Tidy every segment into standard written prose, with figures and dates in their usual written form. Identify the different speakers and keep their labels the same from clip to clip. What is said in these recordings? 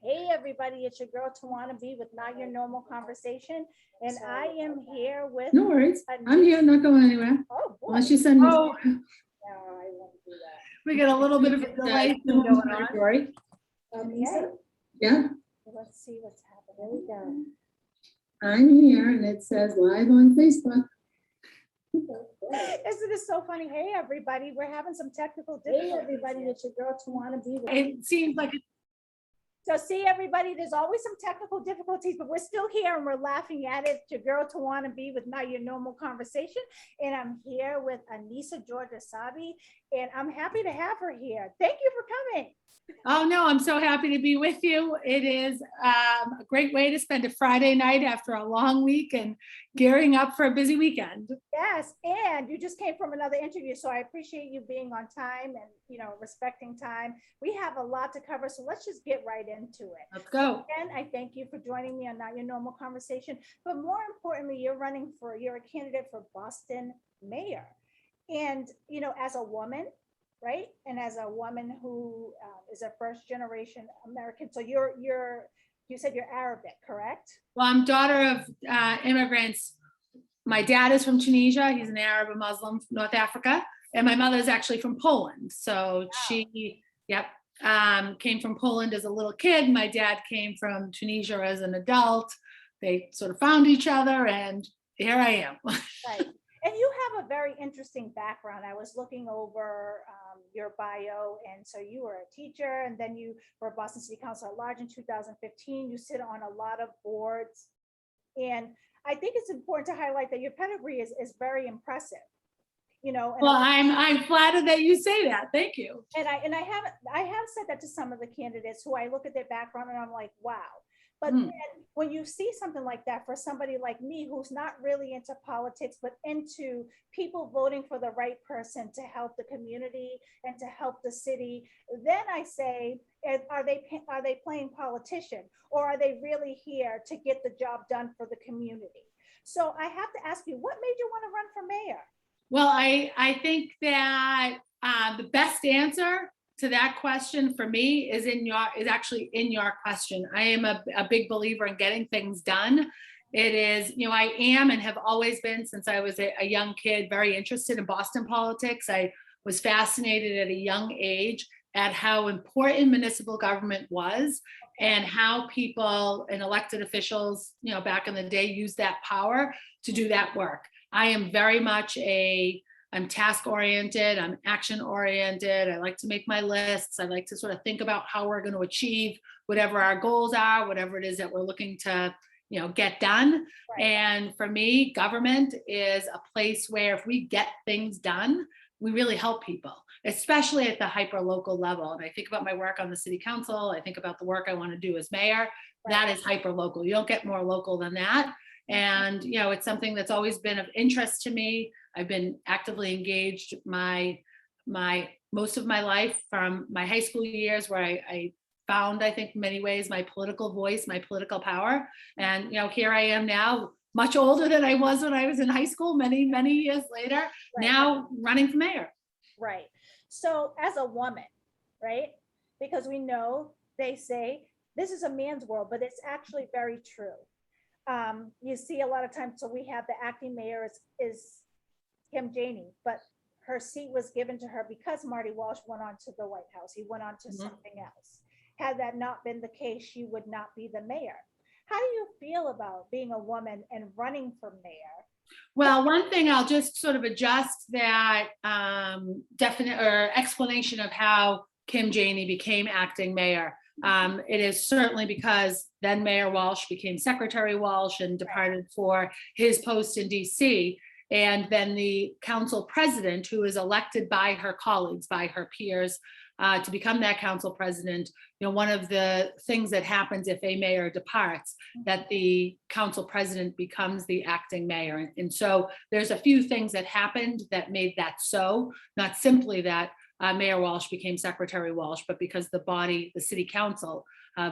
Speaker 1: Hey everybody, it's your girl Tawana B with Not Your Normal Conversation, and I am here with.
Speaker 2: No worries. I'm here, not going anywhere.
Speaker 1: Oh, boy.
Speaker 2: Unless you send me.
Speaker 3: Oh,
Speaker 1: No, I won't do that.
Speaker 3: we got a little bit of a delay thing going on.
Speaker 2: Right?
Speaker 1: Okay.
Speaker 2: Yeah,
Speaker 1: Let's see what's happening. There we go.
Speaker 2: I'm here and it says live on Facebook.
Speaker 1: Isn't it so funny? Hey everybody, we're having some technical difficulties. Hey everybody, it's your girl Tawana B with.
Speaker 3: It seems like
Speaker 1: So see everybody, there's always some technical difficulties, but we're still here and we're laughing at it. It's your girl Tawana B with Not Your Normal Conversation. And I'm here with Annissa George Essaibi, and I'm happy to have her here. Thank you for coming.
Speaker 3: oh no, I'm so happy to be with you. It is a great way to spend a Friday night after a long week and gearing up for a busy weekend.
Speaker 1: Yes, and you just came from another interview, so I appreciate you being on time and respecting time. We have a lot to cover, so let's just get right into it.
Speaker 3: Let's go.
Speaker 1: And I thank you for joining me on Not Your Normal Conversation. But more importantly, you're a candidate for Boston mayor. And, as a woman, right? And as a woman who is a first generation American. So you said you're Arabic, correct?
Speaker 3: Well, I'm daughter of immigrants. My dad is from Tunisia. He's an Arab, a Muslim from North Africa. And my mother is actually from Poland. So she, came from Poland as a little kid. My dad came from Tunisia as an adult. They sort of found each other and here I am.
Speaker 1: Right. And you have a very interesting background. I was looking over your bio, and so you were a teacher, and then you were Boston City Councilor at Large in 2015. You sit on a lot of boards, and I think it's important to highlight that your pedigree is very impressive.
Speaker 3: Well, I'm flattered that you say that. Thank you.
Speaker 1: And I have said that to some of the candidates who I look at their background and I'm like, wow. But then when you see something like that for somebody like me, who's not really into politics, but into people voting for the right person to help the community and to help the city, then I say, are they playing politician, or are they really here to get the job done for the community? So I have to ask you, what made you want to run for mayor?
Speaker 3: Well, I think that the best answer to that question for me is actually in your question. I am a big believer in getting things done. It is, I am and have always been since I was a young kid, very interested in Boston politics. I was fascinated at a young age at how important municipal government was and how people and elected officials, back in the day used that power to do that work. I am very much I'm task oriented, I'm action oriented. I like to make my lists. I like to sort of think about how we're going to achieve whatever our goals are, whatever it is that we're looking to, get done. Right. And for me, government is a place where if we get things done, we really help people, especially at the hyper local level. And I think about my work on the city council. I think about the work I want to do as mayor. Right. That is hyper local. You don't get more local than that. And, it's something that's always been of interest to me. I've been actively engaged most of my life from my high school years, where I found, I think in many ways, my political voice, my political power. And, here I am now, much older than I was when I was in high school, many, many years later, right. Now running for mayor. Right.
Speaker 1: So as a woman, right, because we know they say this is a man's world, but it's actually very true. You see a lot of times, so we have the acting mayor is Kim Janey, but her seat was given to her because Marty Walsh went on to the White House. He went on to something else. Had that not been the case, she would not be the mayor. How do you feel about being a woman and running for mayor?
Speaker 3: Well, one thing I'll just sort of adjust that definite or explanation of how Kim Janey became acting mayor. It is certainly because then Mayor Walsh became Secretary Walsh and departed for his post in DC. And then the council president, who is elected by her colleagues, by her peers, to become that council president, one of the things that happens if a mayor departs, that the council president becomes the acting mayor. And so there's a few things that happened that made that so, not simply that Mayor Walsh became Secretary Walsh, but because the city council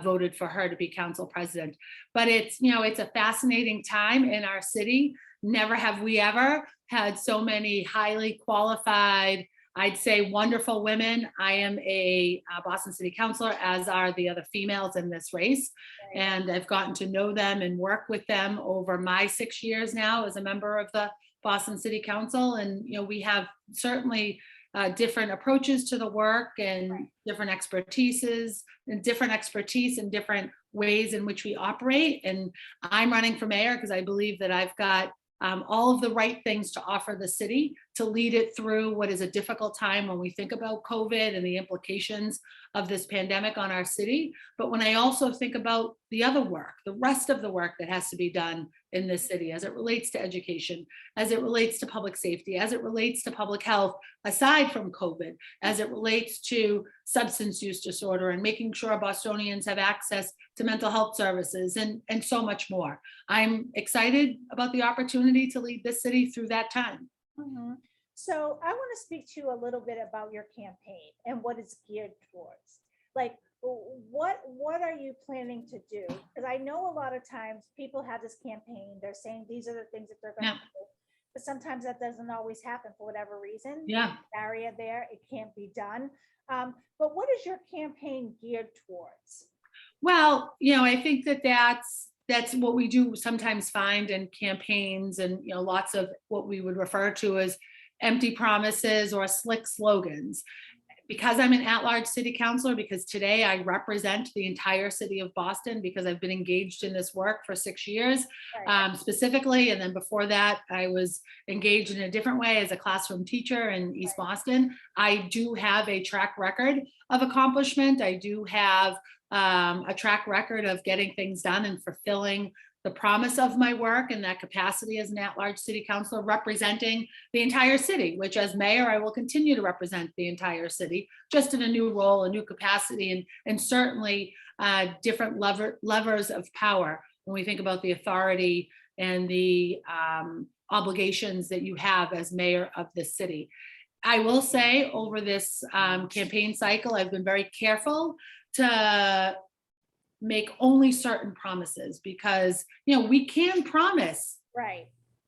Speaker 3: voted for her to be council president. But it's a fascinating time in our city. Never have we ever had so many highly qualified I'd say wonderful women. I am a Boston City Councilor, as are the other females in this race.
Speaker 1: Right.
Speaker 3: And I've gotten to know them and work with them over my 6 years now as a member of the Boston City Council. And, we have certainly different approaches to the work and different expertise and different ways in which we operate. And I'm running for mayor because I believe that I've got all of the right things to offer the city to lead it through what is a difficult time when we think about COVID and the implications of this pandemic on our city. But when I also think about the other work, the rest of the work that has to be done in this city as it relates to education, as it relates to public safety, as it relates to public health, aside from COVID, as it relates to substance use disorder and making sure Bostonians have access to mental health services and so much more. I'm excited about the opportunity to lead this city through that time.
Speaker 1: Mhm. So I want to speak to you a little bit about your campaign and what it's geared towards. Like, what are you planning to do? Because I know a lot of times people have this campaign, they're saying these are the things that they're going to do, but sometimes that doesn't always happen for whatever reason.
Speaker 3: Yeah.
Speaker 1: Barrier there, it can't be done. But what is your campaign geared towards?
Speaker 3: Well, I think that's what we do sometimes find in campaigns, and lots of what we would refer to as empty promises or slick slogans. Because I'm an at-large city councilor, because today I represent the entire city of Boston, because I've been engaged in this work for 6 years specifically. And then before that, I was engaged in a different way as a classroom teacher in East Boston. I do have a track record of accomplishment. I do have a track record of getting things done and fulfilling the promise of my work in that capacity as an at-large city councilor, representing the entire city, which as mayor, I will continue to represent the entire city, just in a new role, a new capacity, and certainly different levers of power when we think about the authority and the obligations that you have as mayor of the city. I will say over this campaign cycle, I've been very careful to make only certain promises, because we can promise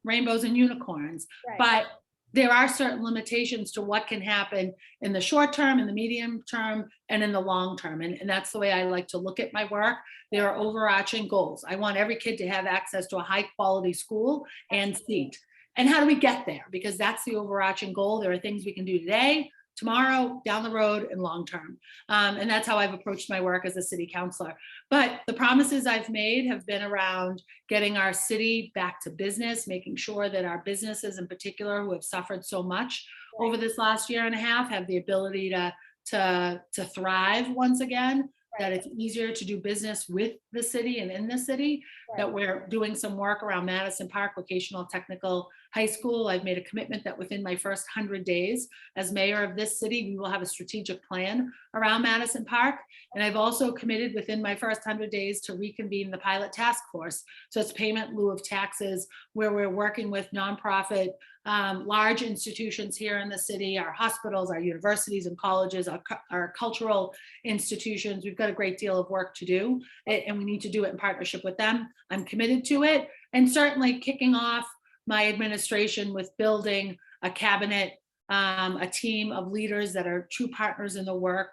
Speaker 3: rainbows and unicorns, but there are certain limitations to what can happen in the short term, in the medium term, and in the long term. And that's the way I like to look at my work. There are overarching goals. I want every kid to have access to a high quality school and seat. And how do we get there? Because that's the overarching goal. There are things we can do today, tomorrow, down the road, and long term. And that's how I've approached my work as a city councilor. But the promises I've made have been around getting our city back to business, making sure that our businesses in particular, who have suffered so much over this last year and a half, have the ability to thrive once again, that it's easier to do business with the city and in the city, that we're doing some work around Madison Park Vocational Technical High School. I've made a commitment that within my first 100 days as mayor of this city, we will have a strategic plan around Madison Park. And I've also committed within my first 100 days to reconvene the pilot task force. So it's payment in lieu of taxes, where we're working with nonprofit, large institutions here in the city, our hospitals, our universities and colleges, our cultural institutions. We've got a great deal of work to do, and we need to do it in partnership with them. I'm committed to it, and certainly kicking off my administration with building a cabinet, a team of leaders that are true partners in the work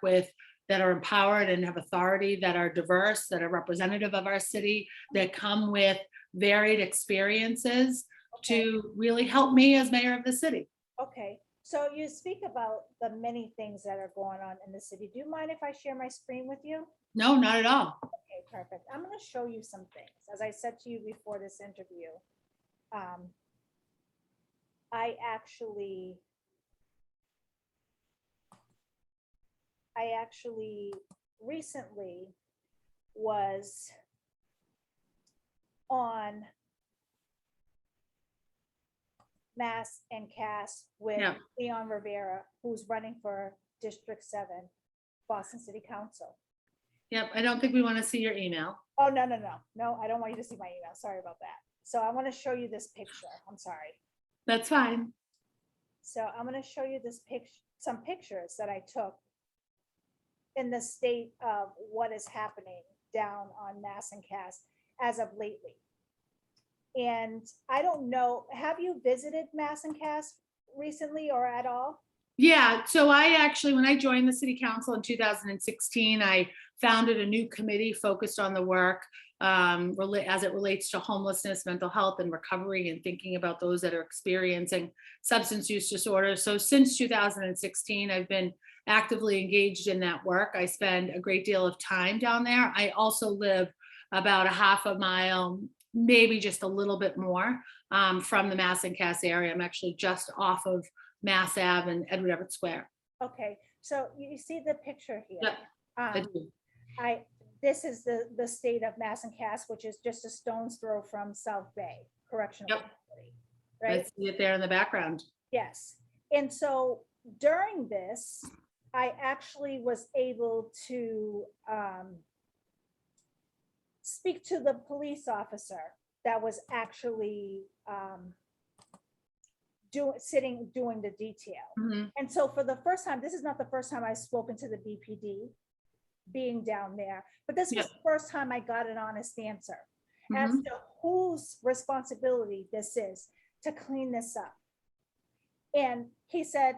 Speaker 3: that are empowered and have authority, that are diverse, that are representative of our city, that come with varied experiences to really help me as mayor of the city.
Speaker 1: Okay, so you speak about the many things that are going on in the city. Do you mind if I share my screen with you?
Speaker 3: No, not at all.
Speaker 1: Okay, perfect. I'm going to show you some things. As I said to you before this interview, I actually recently was on Mass and Cast with Leon Rivera, who's running for District 7, Boston City Council.
Speaker 3: Yep, I don't think we want to see your email.
Speaker 1: Oh, no, I don't want you to see my email. Sorry about that. So I want to show you this picture. I'm sorry.
Speaker 3: That's fine.
Speaker 1: So I'm going to show you this some pictures that I took in the state of what is happening down on Mass and Cass as of lately. And I don't know, have you visited Mass and Cass recently or at all?
Speaker 3: Yeah, so I actually, when I joined the city council in 2016, I founded a new committee focused on the work as it relates to homelessness, mental health, and recovery, and thinking about those that are experiencing substance use disorders. So since 2016, I've been actively engaged in that work. I spend a great deal of time down there. I also live about a half a mile, maybe just a little bit more, from the Mass and Cass area. I'm actually just off of Mass Ave and Edward Everett Square.
Speaker 1: Okay, so you see the picture here.
Speaker 3: Yep, I
Speaker 1: Um,
Speaker 3: do.
Speaker 1: this is the state of Mass and Cass, which is just a stone's throw from South Bay Correctional
Speaker 3: Yep.
Speaker 1: Facility,
Speaker 3: I
Speaker 1: right?
Speaker 3: see it there in the background.
Speaker 1: Yes. And so during this, I actually was able to speak to the police officer that was actually doing the detail.
Speaker 3: Mhm.
Speaker 1: And so for the first time, this is not the first time I've spoken to the BPD being down there, but this was
Speaker 3: Yep.
Speaker 1: the first time I got an honest answer as
Speaker 3: Mhm.
Speaker 1: to whose responsibility this is to clean this up. And he said,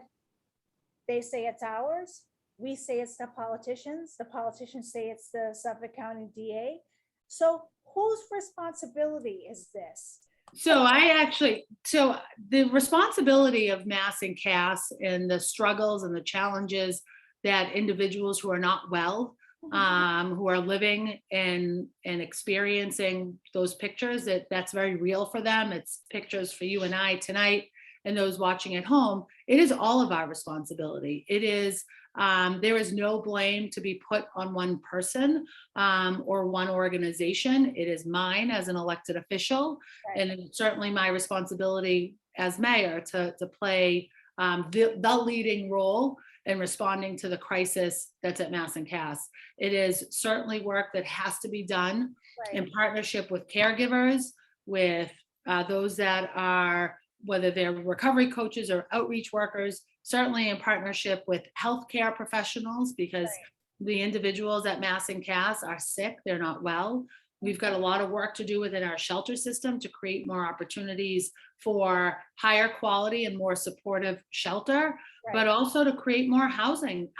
Speaker 1: they say it's ours. We say it's the politicians. The politicians say it's the Suffolk County DA. So whose responsibility is this?
Speaker 3: So the responsibility of Mass and Cass and the struggles and the challenges that individuals who are not well, who are living and experiencing those pictures, that's very real for them. It's pictures for you and I tonight and those watching at home. It is all of our responsibility. It is, there is no blame to be put on one person or one organization. It is mine as an elected official,
Speaker 1: Right.
Speaker 3: and it's certainly my responsibility as mayor to play the leading role in responding to the crisis that's at Mass and Cass. It is certainly work that has to be done
Speaker 1: Right.
Speaker 3: in partnership with caregivers, with those that are, whether they're recovery coaches or outreach workers, certainly in partnership with healthcare professionals, because
Speaker 1: Right.
Speaker 3: the individuals at Mass and Cass are sick, they're not well. We've got a lot of work to do within our shelter system to create more opportunities for higher quality and more supportive shelter, but
Speaker 1: Right.
Speaker 3: also to create more housing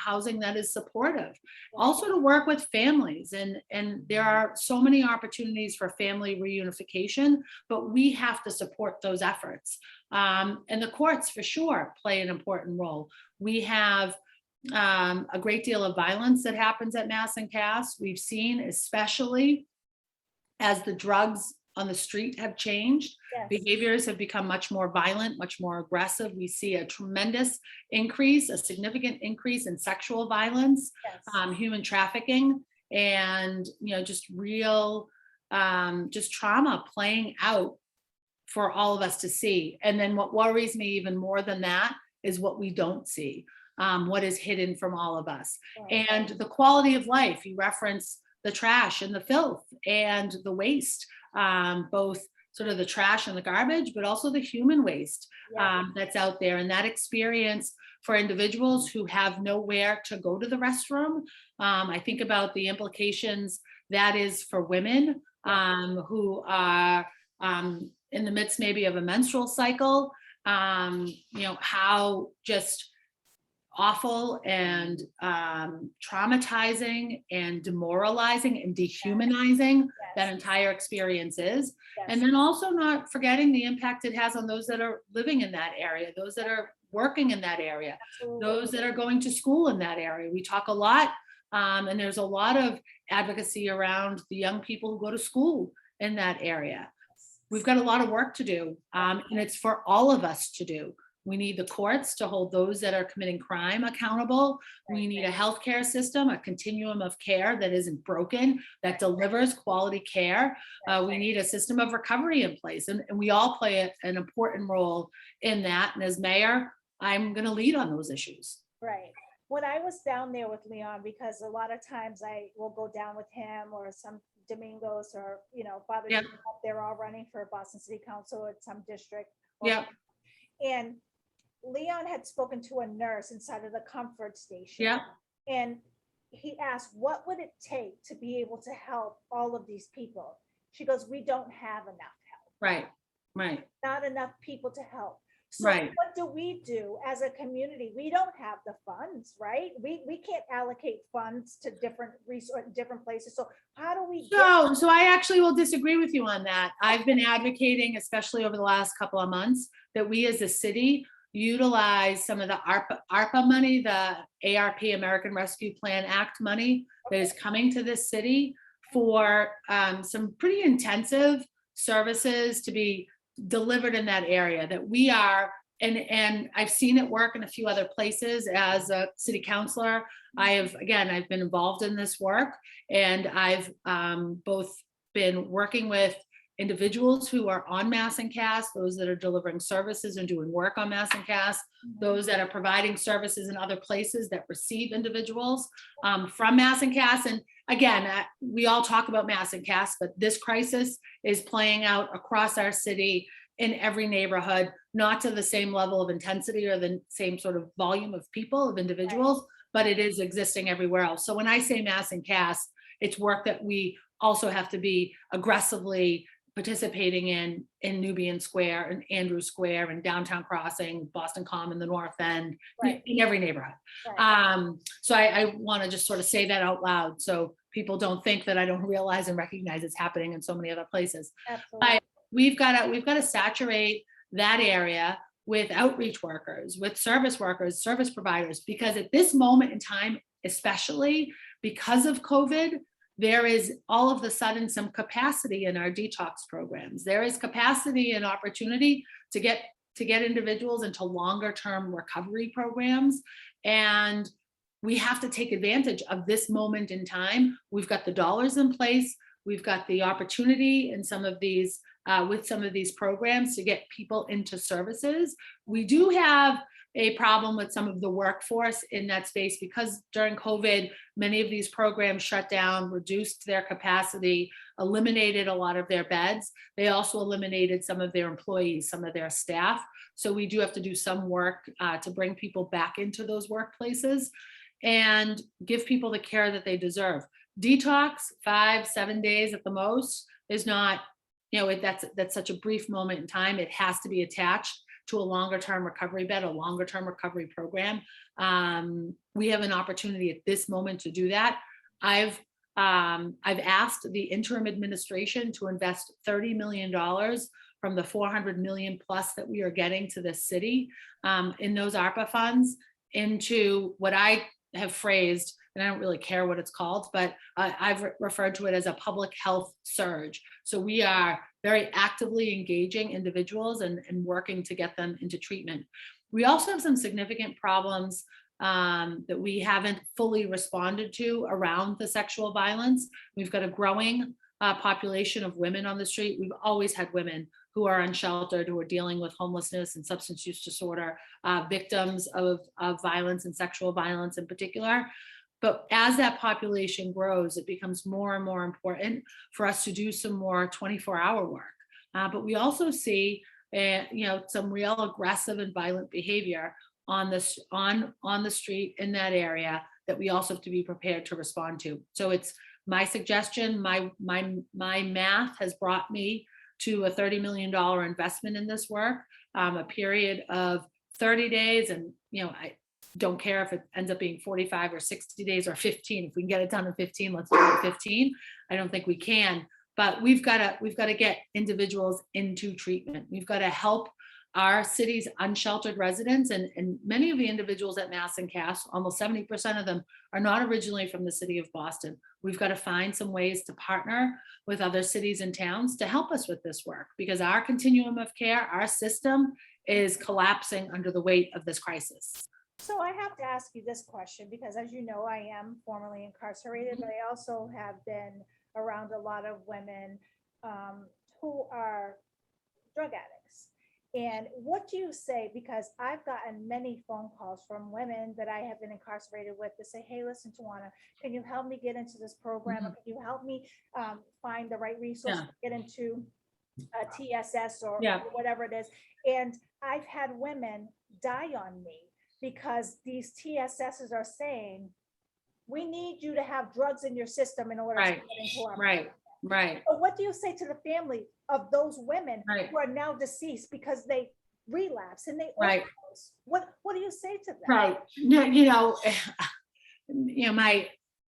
Speaker 3: that is supportive.
Speaker 1: Right.
Speaker 3: Also to work with families, and there are so many opportunities for family reunification, but we have to support those efforts. And the courts for sure play an important role. We have a great deal of violence that happens at Mass and Cass. We've seen, especially as the drugs on the street have changed,
Speaker 1: Yes.
Speaker 3: behaviors have become much more violent, much more aggressive. We see a tremendous increase, a significant increase in sexual violence,
Speaker 1: Yes.
Speaker 3: human trafficking, and just real just trauma playing out for all of us to see. And then what worries me even more than that is what we don't see, what is hidden from all of us.
Speaker 1: Right.
Speaker 3: And the quality of life. You reference the trash and the filth and the waste, both sort of the trash and the garbage, but also the human waste
Speaker 1: Yeah.
Speaker 3: that's out there. And that experience for individuals who have nowhere to go to the restroom. I think about the implications that is for women who are in the midst maybe of a menstrual cycle, how just awful and traumatizing and demoralizing and dehumanizing that entire experience is.
Speaker 1: Yes.
Speaker 3: And then also not forgetting the impact it has on those that are living in that area, those that are working in that area,
Speaker 1: Absolutely.
Speaker 3: those that are going to school in that area. We talk a lot, and there's a lot of advocacy around the young people who go to school in that area. We've got a lot of work to do, and it's for all of us to do. We need the courts to hold those that are committing crime accountable. We need a healthcare system, a continuum of care that isn't broken, that delivers quality care. We need a system of recovery in place, and we all play an important role in that. And as mayor, I'm going to lead on those issues.
Speaker 1: Right. When I was down there with Leon, because a lot of times I will go down with him or some Domingos or, Father,
Speaker 3: Yep.
Speaker 1: they're all running for Boston City Council at some district.
Speaker 3: Yeah.
Speaker 1: And Leon had spoken to a nurse inside of the comfort station.
Speaker 3: Yeah.
Speaker 1: And he asked, what would it take to be able to help all of these people? She goes, we don't have enough help.
Speaker 3: Right. Right.
Speaker 1: Not enough people to help. So
Speaker 3: Right.
Speaker 1: what do we do as a community? We don't have the funds, right? We can't allocate funds to different places. So how do we get?
Speaker 3: So I actually will disagree with you on that. I've been advocating, especially over the last couple of months, that we as a city utilize some of the ARPA money, the ARP, American Rescue Plan Act money that is coming to this city for some pretty intensive services to be delivered in that area that we are. And I've seen it work in a few other places as a city councilor. I've been involved in this work, and I've both been working with individuals who are on Mass and Cass, those that are delivering services and doing work on Mass and Cass, those that are providing services in other places that receive individuals from Mass and Cass. And again, we all talk about Mass and Cass, but this crisis is playing out across our city in every neighborhood, not to the same level of intensity or the same sort of volume of people, of individuals, but it is existing everywhere else. So when I say Mass and Cass, it's work that we also have to be aggressively participating in Nubian Square and Andrews Square and Downtown Crossing, Boston Common, the North End, in every neighborhood. So I want to just sort of say that out loud so people don't think that I don't realize and recognize it's happening in so many other places.
Speaker 1: Absolutely.
Speaker 3: But we've got to saturate that area with outreach workers, with service workers, service providers, because at this moment in time, especially because of COVID, there is all of a sudden some capacity in our detox programs. There is capacity and opportunity to get individuals into longer term recovery programs. And we have to take advantage of this moment in time. We've got the dollars in place. We've got the opportunity in some of these, with some of these programs to get people into services. We do have a problem with some of the workforce in that space because during COVID, many of these programs shut down, reduced their capacity, eliminated a lot of their beds. They also eliminated some of their employees, some of their staff. So we do have to do some work to bring people back into those workplaces and give people the care that they deserve. Detox, 5-7 days at the most, is not, that's such a brief moment in time. It has to be attached to a longer term recovery bed, a longer term recovery program. We have an opportunity at this moment to do that. I've asked the interim administration to invest $30 million from the $400 million plus that we are getting to this city in those ARPA funds into what I have phrased, and I don't really care what it's called, but I've referred to it as a public health surge. So we are very actively engaging individuals and working to get them into treatment. We also have some significant problems that we haven't fully responded to around the sexual violence. We've got a growing population of women on the street. We've always had women who are unsheltered, who are dealing with homelessness and substance use disorder, victims of violence and sexual violence in particular. But as that population grows, it becomes more and more important for us to do some more 24-hour work. But we also see, some real aggressive and violent behavior on the street in that area that we also have to be prepared to respond to. So it's my suggestion. My math has brought me to a $30 million investment in this work, a period of 30 days, and I don't care if it ends up being 45 or 60 days or 15. If we can get it done in 15, let's do it in 15. I don't think we can, but we've got to get individuals into treatment. We've got to help our city's unsheltered residents, and many of the individuals at Mass and Cass, almost 70% of them are not originally from the city of Boston. We've got to find some ways to partner with other cities and towns to help us with this work, because our continuum of care, our system is collapsing under the weight of this crisis.
Speaker 1: So I have to ask you this question, because as you know, I am formerly incarcerated, but I also have been around a lot of women who are drug addicts. And what do you say? Because I've gotten many phone calls from women that I have been incarcerated with to say, hey, listen, Tawana, can you help me get into this program? Or can you help me find the right resource to get into TSS or whatever it is? And I've had women die on me because these TSSs are saying, we need you to have drugs in your system in order to get into our program. Right. So what do you say to the family of those women who are now deceased because they relapse and they
Speaker 3: Right.
Speaker 1: overdose. What do you say to that?
Speaker 3: Right. No,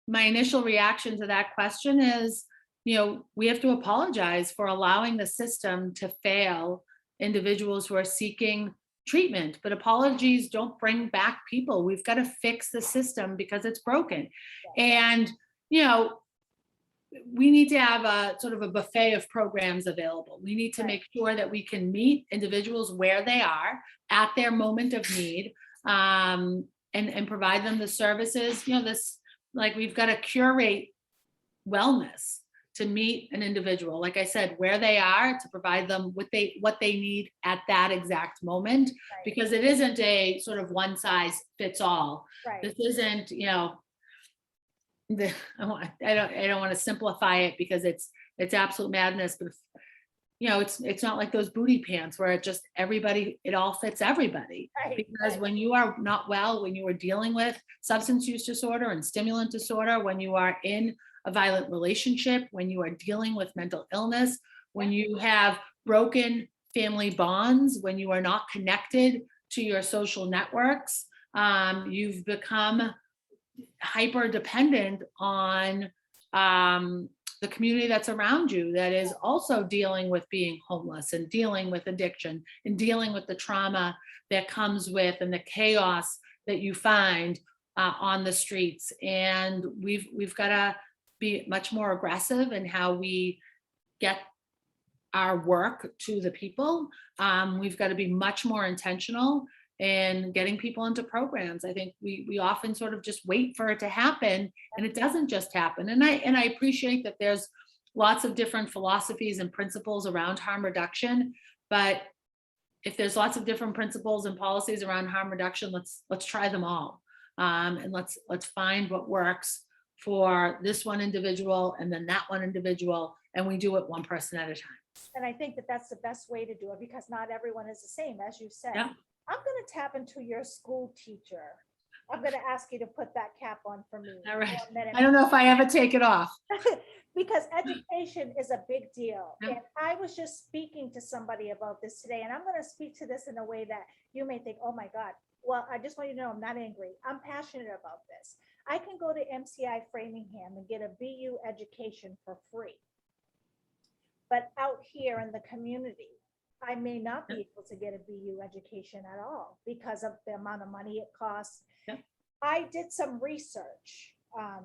Speaker 3: my initial reaction to that question is, we have to apologize for allowing the system to fail individuals who are seeking treatment, but apologies don't bring back people. We've got to fix the system because it's broken. And, we need to have a sort of a buffet of programs available. We need to make sure that we can meet individuals where they are at their moment of need, and provide them the services, we've got to curate wellness to meet an individual, like I said, where they are, to provide them what they need at that exact moment, because it isn't a sort of one size fits all.
Speaker 1: Right.
Speaker 3: This isn't, I don't want to simplify it because it's absolute madness, but it's not like those booty pants where it all fits everybody.
Speaker 1: Right.
Speaker 3: Because when you are not well, when you are dealing with substance use disorder and stimulant disorder, when you are in a violent relationship, when you are dealing with mental illness, when you have broken family bonds, when you are not connected to your social networks, you've become hyper dependent on the community that's around you that is also dealing with being homeless and dealing with addiction and dealing with the trauma that comes with and the chaos that you find on the streets. And we've got to be much more aggressive in how we get our work to the people. We've got to be much more intentional in getting people into programs. I think we often sort of just wait for it to happen, and it doesn't just happen. And I appreciate that there's lots of different philosophies and principles around harm reduction, but if there's lots of different principles and policies around harm reduction, let's try them all, and let's find what works for this one individual and then that one individual, and we do it one person at a time.
Speaker 1: And I think that that's the best way to do it, because not everyone is the same, as you said.
Speaker 3: Yeah.
Speaker 1: I'm going to tap into your school teacher. I'm going to ask you to put that cap on for me.
Speaker 3: All right.
Speaker 1: For a minute.
Speaker 3: I don't know if I ever take it off.
Speaker 1: Because education is a big deal.
Speaker 3: Yeah.
Speaker 1: And I was just speaking to somebody about this today, and I'm going to speak to this in a way that you may think, oh my God. Well, I just want you to know I'm not angry. I'm passionate about this. I can go to MCI Framingham and get a BU education for free. But out here in the community, I may not be able to get a BU education at all because of the amount of money it costs.
Speaker 3: Yep.
Speaker 1: I did some research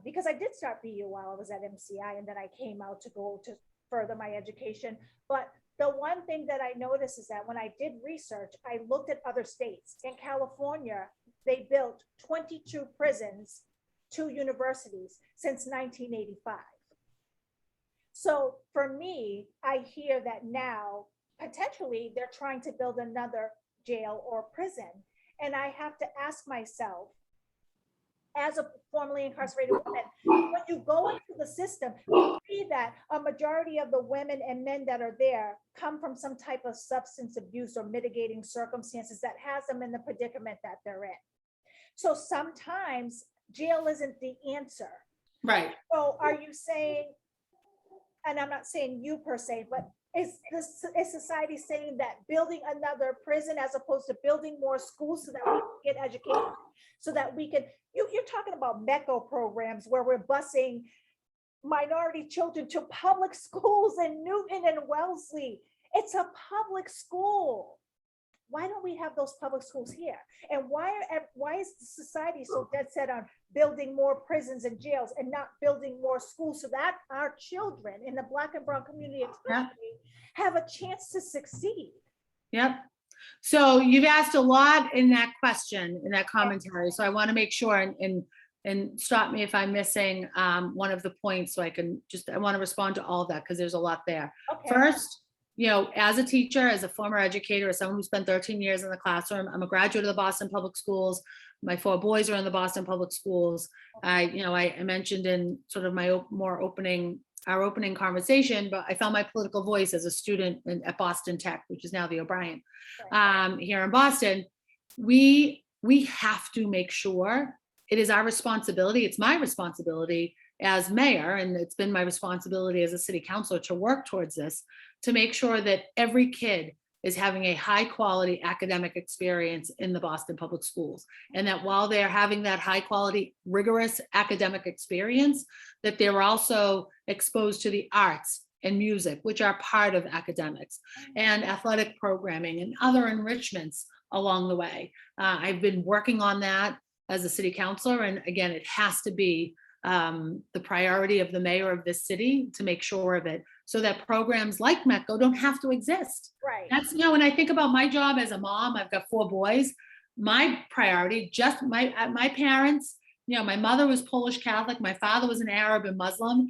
Speaker 1: because I did start BU while I was at MCI, and then I came out to go to further my education. But the one thing that I noticed is that when I did research, I looked at other states. In California, they built 22 prisons, 2 universities since 1985. So for me, I hear that now potentially they're trying to build another jail or prison. And I have to ask myself, as a formerly incarcerated woman, when you go into the system, you see that a majority of the women and men that are there come from some type of substance abuse or mitigating circumstances that has them in the predicament that they're in. So sometimes jail isn't the answer.
Speaker 3: Right.
Speaker 1: So are you saying, and I'm not saying you per se, but is society saying that building another prison as opposed to building more schools so that we can get education, so that we can, you're talking about MECO programs where we're busing minority children to public schools in Newton and Wellesley. It's a public school. Why don't we have those public schools here? And why is the society so dead set on building more prisons and jails and not building more schools so that our children in the Black and brown community especially have a chance to succeed?
Speaker 3: Yep. So you've asked a lot in that question, in that commentary. So I want to make sure and stop me if I'm missing one of the points, so I want to respond to all of that because there's a lot there.
Speaker 1: Okay.
Speaker 3: First, as a teacher, as a former educator, as someone who spent 13 years in the classroom, I'm a graduate of the Boston Public Schools. My 4 boys are in the Boston Public Schools. I mentioned in sort of my our opening conversation, but I found my political voice as a student at Boston Tech, which is now the O'Brien, here in Boston. We have to make sure, it is our responsibility, it's my responsibility as mayor, and it's been my responsibility as a city councilor to work towards this, to make sure that every kid is having a high quality academic experience in the Boston Public Schools. And that while they're having that high quality, rigorous academic experience, that they're also exposed to the arts and music, which are part of academics, and athletic programming and other enrichments along the way. I've been working on that as a city councilor. And again, it has to be the priority of the mayor of this city to make sure of it, so that programs like METCO don't have to exist.
Speaker 1: Right.
Speaker 3: That's, when I think about my job as a mom, I've got 4 boys. My priority, just my parents, my mother was Polish Catholic, my father was an Arab and Muslim,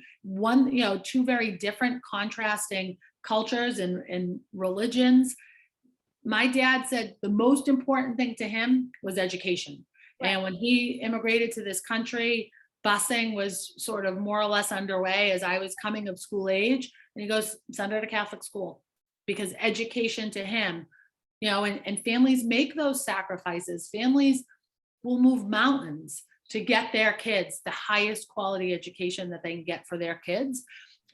Speaker 3: two very different contrasting cultures and religions. My dad said the most important thing to him was education. Right. And when he immigrated to this country, busing was sort of more or less underway as I was coming of school age. And he goes, send her to Catholic school, because education to him, and families make those sacrifices. Families will move mountains to get their kids the highest quality education that they can get for their kids.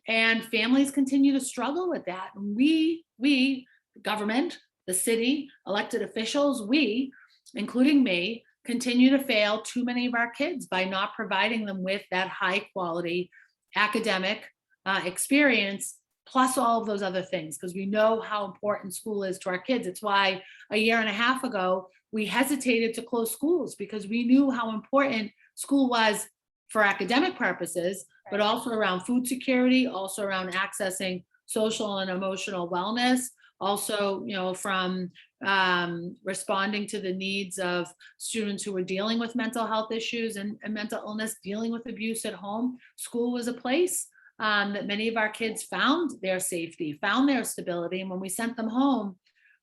Speaker 3: And families continue to struggle with that. And we, government, the city, elected officials, we, including me, continue to fail too many of our kids by not providing them with that high quality academic experience, plus all of those other things, because we know how important school is to our kids. It's why a year and a half ago, we hesitated to close schools, because we knew how important school was for academic purposes, but also around food security, also around accessing social and emotional wellness, also, from responding to the needs of students who were dealing with mental health issues and mental illness, dealing with abuse at home. School was a place that many of our kids found their safety, found their stability. And when we sent them home,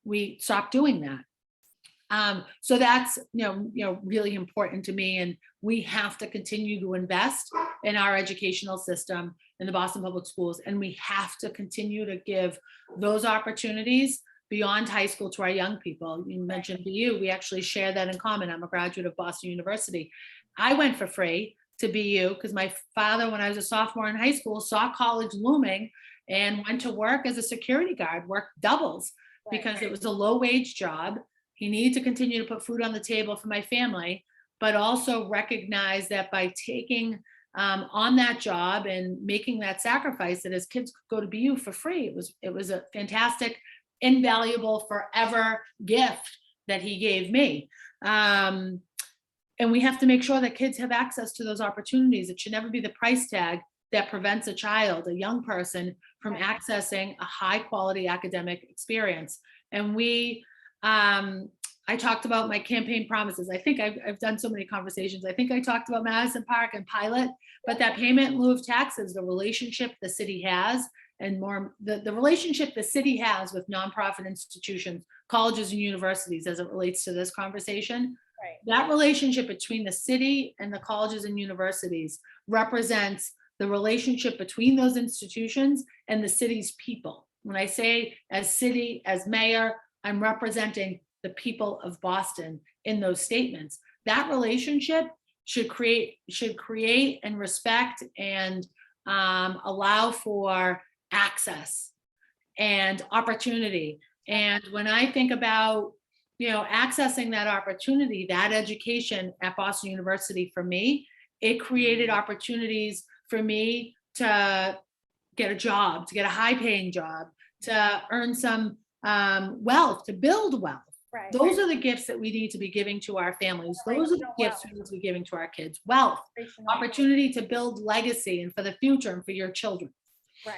Speaker 3: we stopped doing that. So that's, really important to me. And we have to continue to invest in our educational system in the Boston Public Schools. And we have to continue to give those opportunities beyond high school to our young people. You mentioned BU, we actually share that in common. I'm a graduate of Boston University. I went for free to BU because my father, when I was a sophomore in high school, saw college looming and went to work as a security guard, worked doubles because it was a low wage job. He needed to continue to put food on the table for my family, but also recognize that by taking on that job and making that sacrifice, that his kids could go to BU for free. It was a fantastic, invaluable, forever gift that he gave me. And we have to make sure that kids have access to those opportunities. It should never be the price tag that prevents a child, a young person, from accessing a high quality academic experience. And I talked about my campaign promises. I think I've done so many conversations. I think I talked about Madison Park and Pilot, but that payment in lieu of taxes, the relationship the city has, and more the relationship the city has with nonprofit institutions, colleges and universities as it relates to this conversation. That relationship between the city and the colleges and universities represents the relationship between those institutions and the city's people. When I say as city, as mayor, I'm representing the people of Boston in those statements. That relationship should create and respect and allow for access and opportunity. And when I think about accessing that opportunity, that education at Boston University, for me, it created opportunities for me to get a job, to get a high-paying job, to earn some wealth, to build wealth. Those are the gifts that we need to be giving to our families. Those are the gifts we need to be giving to our kids. Wealth, opportunity to build legacy and for the future and for your children.
Speaker 1: Right.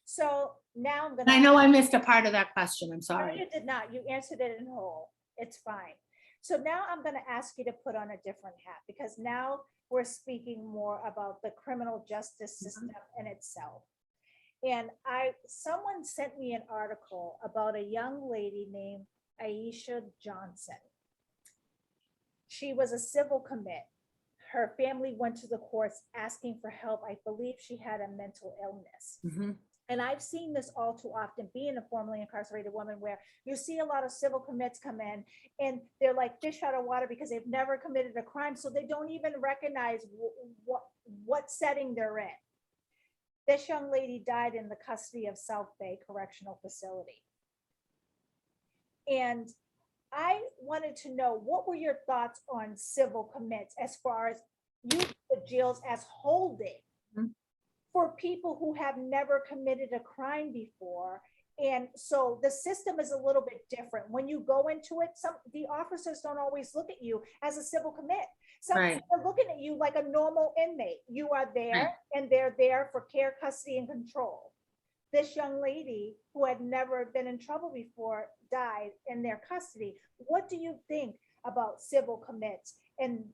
Speaker 1: So now
Speaker 3: I know I missed a part of that question. I'm sorry.
Speaker 1: No, you did not. You answered it in whole. It's fine. So now I'm going to ask you to put on a different hat, because now we're speaking more about the criminal justice system in itself. And someone sent me an article about a young lady named Annissa Johnson. She was a civil commit. Her family went to the courts asking for help. I believe she had a mental illness. And I've seen this all too often, being a formerly incarcerated woman, where you see a lot of civil commits come in and they're like fish out of water because they've never committed a crime. So they don't even recognize what setting they're in. This young lady died in the custody of South Bay Correctional Facility. And I wanted to know, what were your thoughts on civil commits as far as using the jails as holding
Speaker 3: Mhm.
Speaker 1: for people who have never committed a crime before? And so the system is a little bit different. When you go into it, the officers don't always look at you as a civil commit. Sometimes
Speaker 3: Right.
Speaker 1: they're looking at you like a normal inmate. You are there
Speaker 3: Right.
Speaker 1: and they're there for care, custody, and control. This young lady who had never been in trouble before died in their custody. What do you think about civil commits and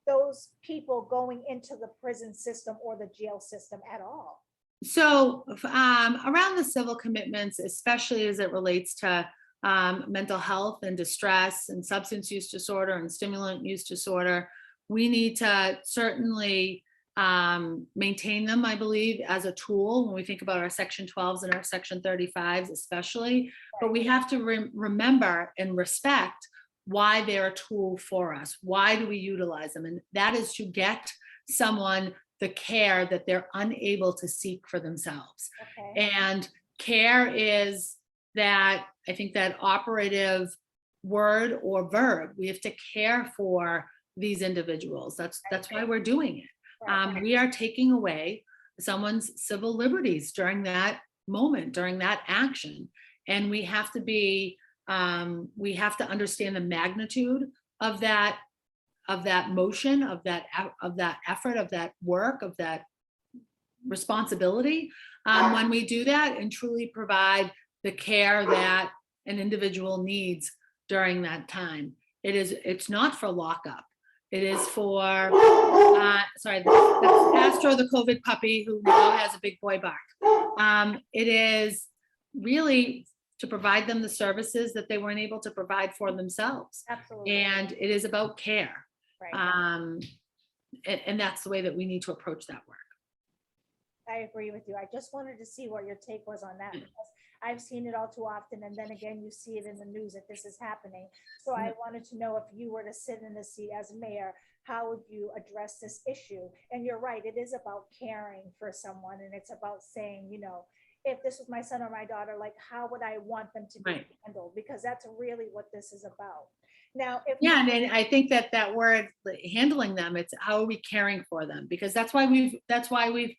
Speaker 1: those people going into the prison system or the jail system at all?
Speaker 3: So around the civil commitments, especially as it relates to mental health and distress and substance use disorder and stimulant use disorder, we need to certainly maintain them, I believe, as a tool when we think about our Section 12s and our Section 35s especially. But we have to remember and respect why they're a tool for us. Why do we utilize them? And that is to get someone the care that they're unable to seek for themselves.
Speaker 1: Okay.
Speaker 3: And care is that, I think, that operative word or verb. We have to care for these individuals. That's why we're doing it.
Speaker 1: Right.
Speaker 3: We are taking away someone's civil liberties during that moment, during that action. And we have to understand the magnitude of that motion, of that effort, of that work, of that responsibility, when we do that and truly provide the care that an individual needs during that time. It's not for lockup. It is for, sorry, that's Astro, the COVID puppy who now has a big boy bark. It is really to provide them the services that they weren't able to provide for themselves.
Speaker 1: Absolutely.
Speaker 3: And it is about care.
Speaker 1: Right.
Speaker 3: And that's the way that we need to approach that work.
Speaker 1: I agree with you. I just wanted to see what your take was on that, because I've seen it all too often. And then again, you see it in the news that this is happening. So I wanted to know, if you were to sit in the seat as mayor, how would you address this issue? And you're right, it is about caring for someone. And it's about saying, if this was my son or my daughter, like, how would I want them to be
Speaker 3: Right.
Speaker 1: handled? Because that's really what this is about. Now, if
Speaker 3: Yeah, and I think that word, handling them, it's how are we caring for them? Because that's why we've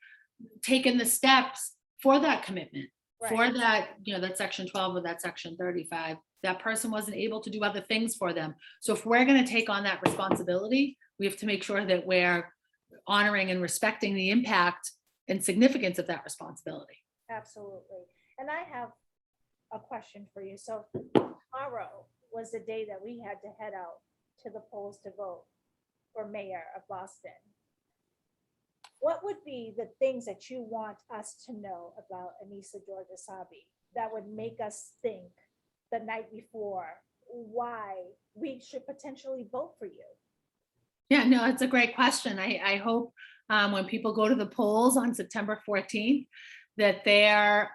Speaker 3: taken the steps for that commitment, for
Speaker 1: Right.
Speaker 3: that, that Section 12 or that Section 35. That person wasn't able to do other things for them. So if we're going to take on that responsibility, we have to make sure that we're honoring and respecting the impact and significance of that responsibility.
Speaker 1: Absolutely. And I have a question for you. So tomorrow was the day that we had to head out to the polls to vote for mayor of Boston. What would be the things that you want us to know about Annissa George Essaibi that would make us think the night before why we should potentially vote for you?
Speaker 3: Yeah, no, it's a great question. I hope when people go to the polls on September 14th, that their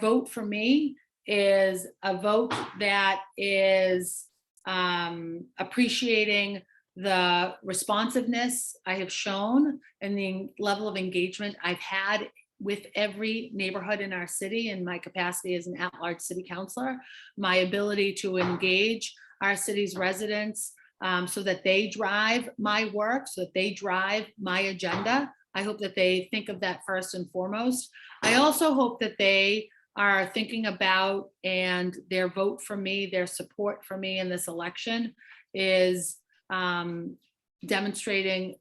Speaker 3: vote for me is a vote that is appreciating the responsiveness I have shown and the level of engagement I've had with every neighborhood in our city in my capacity as an at-large city councilor, my ability to engage our city's residents so that they drive my work, so that they drive my agenda. I hope that they think of that first and foremost. I also hope that they are thinking about, and their vote for me, their support for me in this election is demonstrating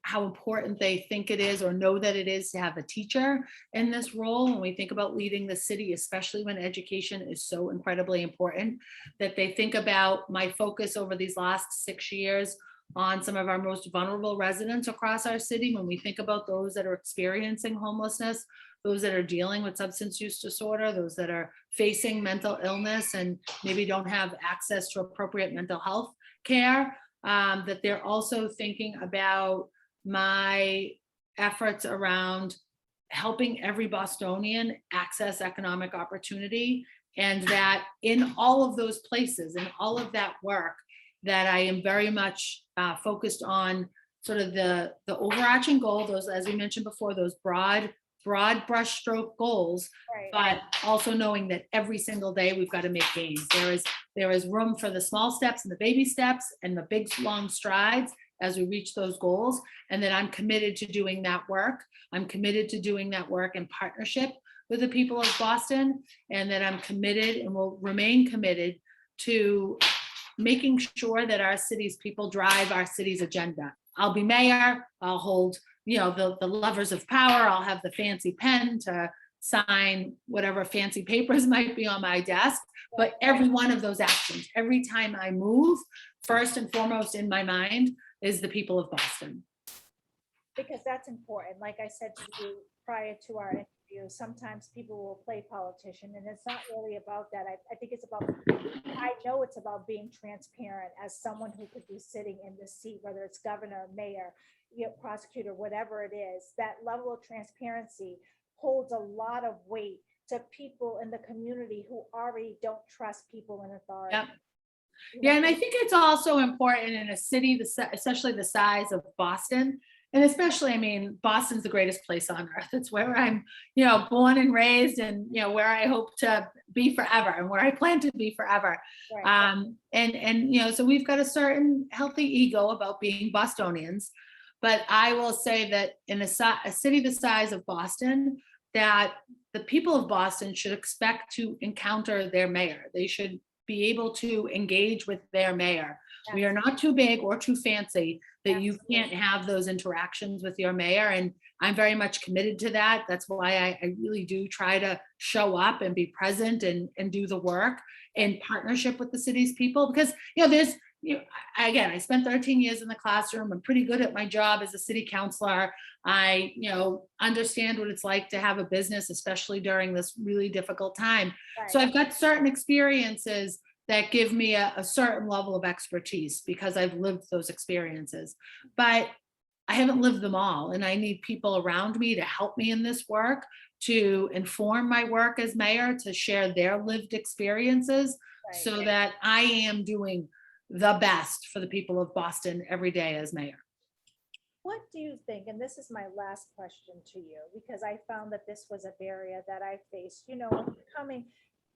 Speaker 3: how important they think it is or know that it is to have a teacher in this role. When we think about leading the city, especially when education is so incredibly important, that they think about my focus over these last 6 years on some of our most vulnerable residents across our city. When we think about those that are experiencing homelessness, those that are dealing with substance use disorder, those that are facing mental illness and maybe don't have access to appropriate mental health care, that they're also thinking about my efforts around helping every Bostonian access economic opportunity, and that in all of those places and all of that work, that I am very much focused on sort of the overarching goal, those, as we mentioned before, those broad broad brushstroke goals,
Speaker 1: Right.
Speaker 3: but also knowing that every single day we've got to make gains. There is room for the small steps and the baby steps and the big long strides as we reach those goals. And that I'm committed to doing that work. I'm committed to doing that work in partnership with the people of Boston, and that I'm committed and will remain committed to making sure that our city's people drive our city's agenda. I'll be mayor, I'll hold, the levers of power, I'll have the fancy pen to sign whatever fancy papers might be on my desk, but every one of those actions, every time I move, first and foremost in my mind is the people of Boston.
Speaker 1: Because that's important. Like I said to you prior to our interview, sometimes people will play politician, and it's not really about that. I think it's about, I know it's about being transparent as someone who could be sitting in this seat, whether it's governor, mayor, prosecutor, whatever it is. That level of transparency holds a lot of weight to people in the community who already don't trust people in authority.
Speaker 3: Yep. Yeah, and I think it's also important in a city, especially the size of Boston, and especially, I mean, Boston's the greatest place on earth. It's where I'm, born and raised, and where I hope to be forever, and where I plan to be forever.
Speaker 1: Right.
Speaker 3: And so we've got a certain healthy ego about being Bostonians, but I will say that in a city the size of Boston, that the people of Boston should expect to encounter their mayor. They should be able to engage with their mayor. We are not too big or too fancy that you can't have those interactions with your mayor. And I'm very much committed to that. That's why I really do try to show up and be present and do the work in partnership with the city's people. Because, there's, again, I spent 13 years in the classroom. I'm pretty good at my job as a city councilor. I, understand what it's like to have a business, especially during this really difficult time.
Speaker 1: Right.
Speaker 3: So I've got certain experiences that give me a certain level of expertise because I've lived those experiences, but I haven't lived them all. And I need people around me to help me in this work, to inform my work as mayor, to share their lived experiences,
Speaker 1: Right.
Speaker 3: so that I am doing the best for the people of Boston every day as mayor.
Speaker 1: What do you think, and this is my last question to you, because I found that this was a barrier that I faced,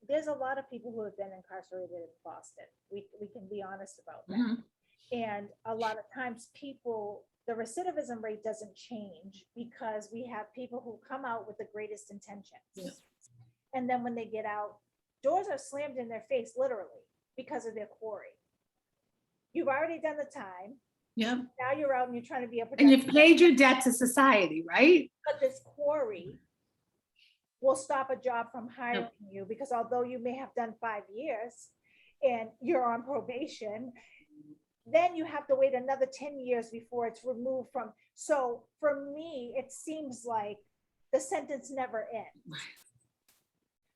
Speaker 1: there's a lot of people who have been incarcerated in Boston. We can be honest about that.
Speaker 3: Mhm.
Speaker 1: And a lot of times the recidivism rate doesn't change because we have people who come out with the greatest intentions.
Speaker 3: Yeah.
Speaker 1: And then when they get out, doors are slammed in their face, literally, because of their quarry. You've already done the time.
Speaker 3: Yeah.
Speaker 1: Now you're out and you're trying to be a
Speaker 3: And you've
Speaker 1: productive,
Speaker 3: paid your debt to society, right?
Speaker 1: but this quarry will stop a job from hiring you, because although you may have done 5 years and you're on probation, then you have to wait another 10 years before it's removed from. So for me, it seems like the sentence never ends.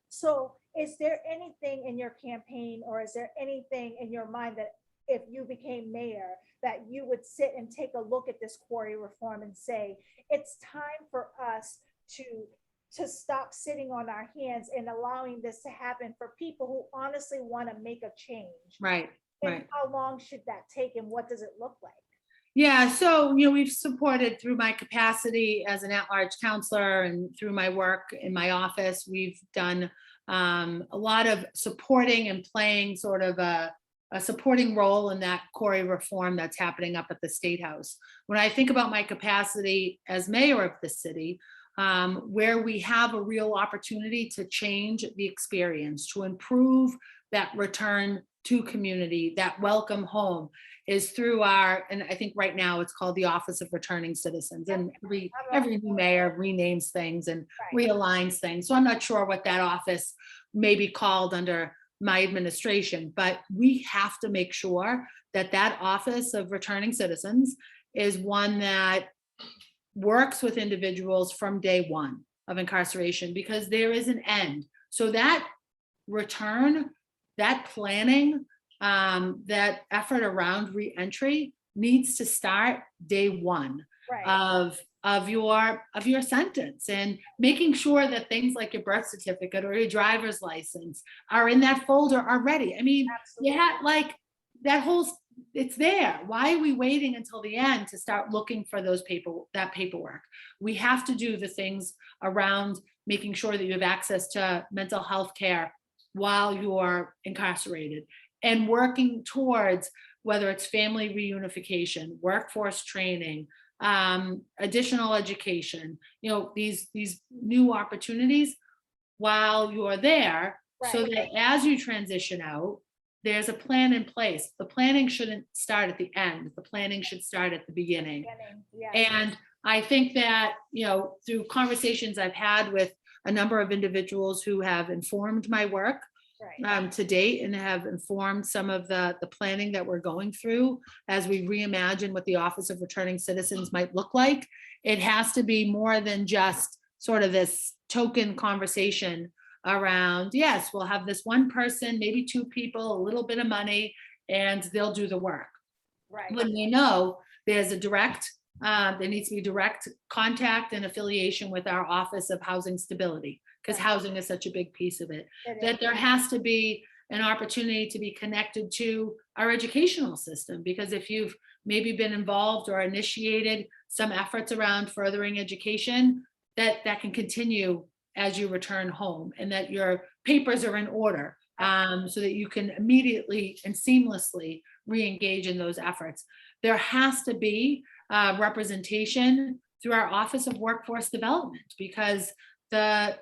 Speaker 1: So is there anything in your campaign, or is there anything in your mind that if you became mayor, that you would sit and take a look at this quarry reform and say, it's time for us to stop sitting on our hands and allowing this to happen for people who honestly want to make a change?
Speaker 3: Right.
Speaker 1: And
Speaker 3: Right.
Speaker 1: how long should that take, and what does it look like?
Speaker 3: Yeah, so we've supported through my capacity as an at-large counselor and through my work in my office. We've done a lot of supporting and playing sort of a supporting role in that quarry reform that's happening up at the State House. When I think about my capacity as mayor of the city, where we have a real opportunity to change the experience, to improve that return to community, that welcome home, is through and I think right now it's called the Office of Returning Citizens. And every new mayor renames things and realigns things. So I'm not sure what that office may be called under my administration, but we have to make sure that that Office of Returning Citizens is one that works with individuals from day one of incarceration, because there is an end. So that return, that planning, that effort around reentry needs to start day one of your sentence, and making sure that things like your birth certificate or your driver's license are in that folder already. I mean,
Speaker 1: Absolutely.
Speaker 3: yeah, like that whole it's there. Why are we waiting until the end to start looking for that paperwork? We have to do the things around making sure that you have access to mental health care while you are incarcerated, and working towards whether it's family reunification, workforce training, additional education, these new opportunities while you're there, so
Speaker 1: Right.
Speaker 3: that as you transition out, there's a plan in place. The planning shouldn't start at the end. The planning should start at the beginning.
Speaker 1: Yeah.
Speaker 3: And I think that, through conversations I've had with a number of individuals who have informed my work
Speaker 1: Right.
Speaker 3: to date, and have informed some of the planning that we're going through as we reimagine what the Office of Returning Citizens might look like, it has to be more than just sort of this token conversation around, yes, we'll have this one person, maybe two people, a little bit of money, and they'll do the work.
Speaker 1: Right.
Speaker 3: When we know there's there needs to be direct contact and affiliation with our Office of Housing Stability, because
Speaker 1: Right.
Speaker 3: housing is such a big piece of it,
Speaker 1: It
Speaker 3: that
Speaker 1: is.
Speaker 3: there has to be an opportunity to be connected to our educational system, because if you've maybe been involved or initiated some efforts around furthering education, that can continue as you return home, and that your papers are in order, so that you can immediately and seamlessly re-engage in those efforts. There has to be representation through our Office of Workforce Development, because and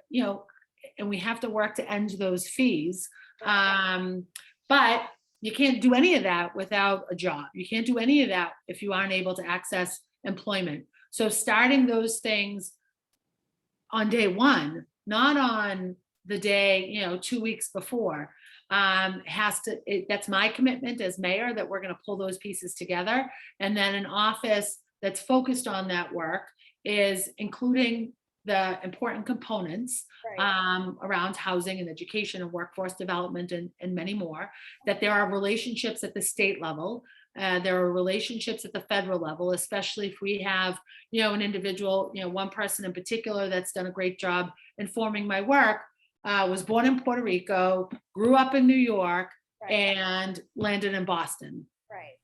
Speaker 3: we have to work to end those fees. But you can't do any of that without a job. You can't do any of that if you aren't able to access employment. So starting those things on day one, not on the day, 2 weeks before, that's my commitment as mayor, that we're going to pull those pieces together. And then an office that's focused on that work is including the important components around housing and education and workforce development, and many more, that there are relationships at the state level. There are relationships at the federal level, especially if we have, an individual, one person in particular that's done a great job informing my work, was born in Puerto Rico, grew up in New York,
Speaker 1: Right.
Speaker 3: and landed in Boston.
Speaker 1: Right.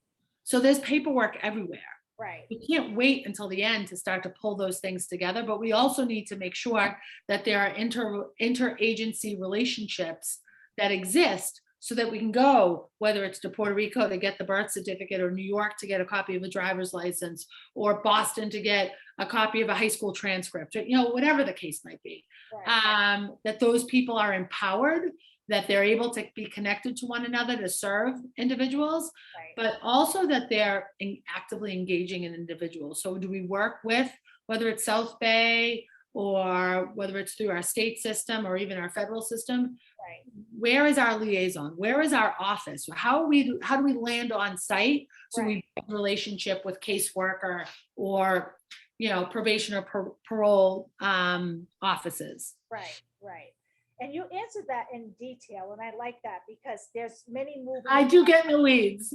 Speaker 3: So there's paperwork everywhere.
Speaker 1: Right.
Speaker 3: We can't wait until the end to start to pull those things together, but we also need to make sure that there are interagency relationships that exist, so that we can go, whether it's to Puerto Rico to get the birth certificate, or New York to get a copy of a driver's license, or Boston to get a copy of a high school transcript, whatever the case might be.
Speaker 1: Right.
Speaker 3: That those people are empowered, that they're able to be connected to one another to serve individuals,
Speaker 1: Right.
Speaker 3: but also that they're actively engaging in individuals. So do we work with, whether it's South Bay, or whether it's through our state system or even our federal system,
Speaker 1: Right.
Speaker 3: where is our liaison? Where is our office? How do we land on site? So we build a relationship with caseworker or, probation or parole offices.
Speaker 1: Right. Right. And you answered that in detail, and I like that, because there's many moving.
Speaker 3: I do get in the weeds.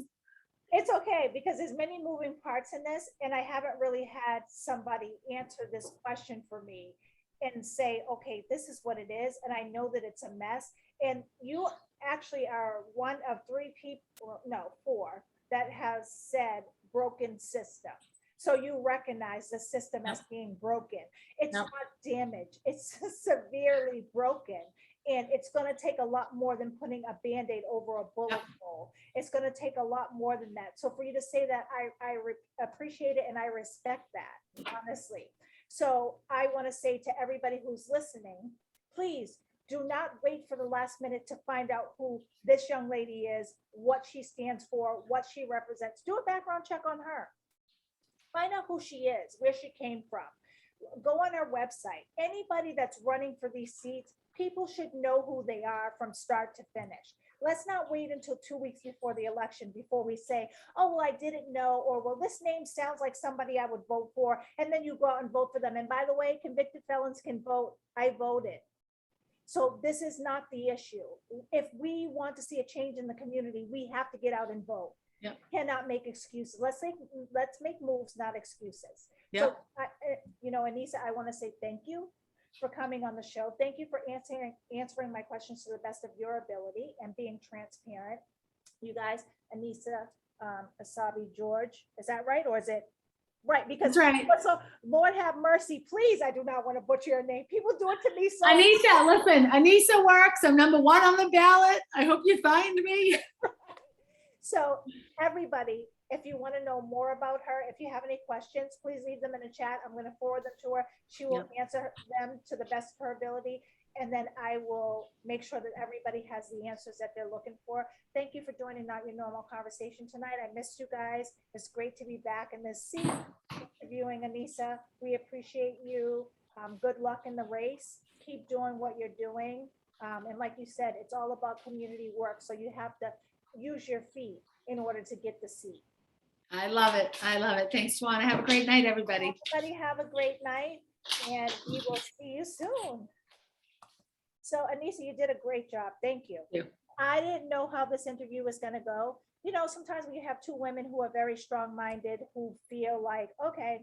Speaker 1: It's okay, because there's many moving parts in this, and I haven't really had somebody answer this question for me and say, okay, this is what it is, and I know that it's a mess. And you actually are one of 3 people, no, 4, that has said broken system. So you recognize the system as being broken. It's
Speaker 3: Yep.
Speaker 1: not damaged, it's severely broken. And it's going to take a lot more than putting a Band-Aid over a bullet hole. It's going to take a lot more than that. So for you to say that, I appreciate it, and I respect that, honestly. So I want to say to everybody who's listening, please do not wait for the last minute to find out who this young lady is, what she stands for, what she represents. Do a background check on her. Find out who she is, where she came from. Go on our website. Anybody that's running for these seats, people should know who they are from start to finish. Let's not wait until 2 weeks before the election before we say, oh, well, I didn't know, or well, this name sounds like somebody I would vote for, and then you go out and vote for them. And by the way, convicted felons can vote. I voted. So this is not the issue. If we want to see a change in the community, we have to get out and vote.
Speaker 3: Yep.
Speaker 1: Cannot make excuses. Let's make moves, not excuses.
Speaker 3: Yep.
Speaker 1: So, Annissa, I want to say thank you for coming on the show. Thank you for answering my questions to the best of your ability and being transparent. You guys, Annissa Essaibi George. Is that right? Or is it right? Because
Speaker 3: That's right.
Speaker 1: so Lord have mercy, please. I do not want to butcher your name. People do it to me so.
Speaker 3: Annissa, listen, Annissa works. I'm number 1 on the ballot. I hope you find me.
Speaker 1: So everybody, if you want to know more about her, if you have any questions, please leave them in the chat. I'm going to forward them to her. She will answer them to the best of her ability. And then I will make sure that everybody has the answers that they're looking for. Thank you for joining Not Your Normal Conversation tonight. I missed you guys. It's great to be back in this seat interviewing Annissa. We appreciate you. Good luck in the race. Keep doing what you're doing. And like you said, it's all about community work. So you have to use your feet in order to get the seat.
Speaker 3: I love it. I love it. Thanks, Tawana. Have a great night, everybody.
Speaker 1: Everybody have a great night, and we will see you soon. So Annissa, you did a great job. Thank you.
Speaker 3: Thank you.
Speaker 1: I didn't know how this interview was going to go. You know, sometimes we have two women who are very strong-minded, who feel like, okay,